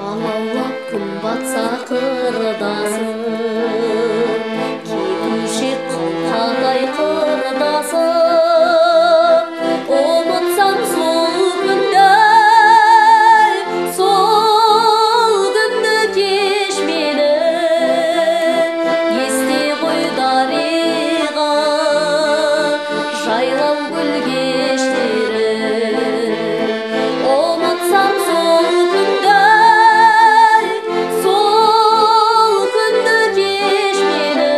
Алаулап күн батса қырдасың, кетуші қалқадай қырдасың. Ұмытсам сол күнді кеш мені, есте қой дариға жайлау гүл кештері. Ұмытсам сол күнді кеш мені,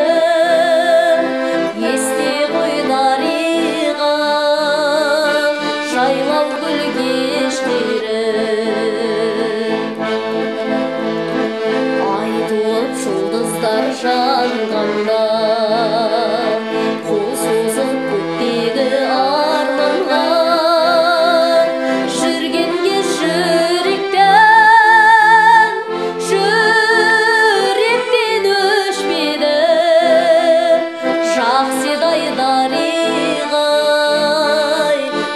есте қой дариға жайлау гүл кештері. Ай туып жұлдыздар жанғанда, қол созып көктегі арманға, жүргенге жүректен өшмеді жақсыдай дариға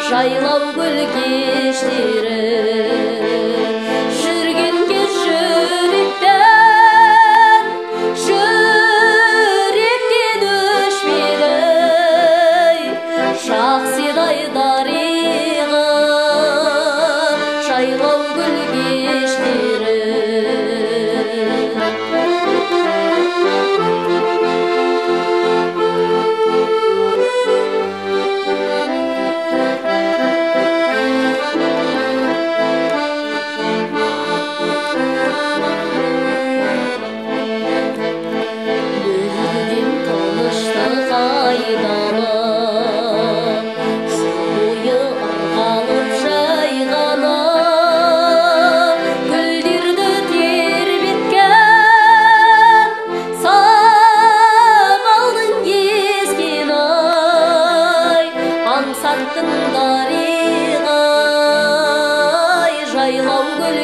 жайлау гүл кештері. Жүргенге жүректен өшмеді жақсыдай дариға жайлау гүл кештері. Мүлдем тыныштық айданы, бойы ырғалып жайғаны, гүлдерді тербеткен самалдың ескені ай, аңсаттың дариға жайлау гүл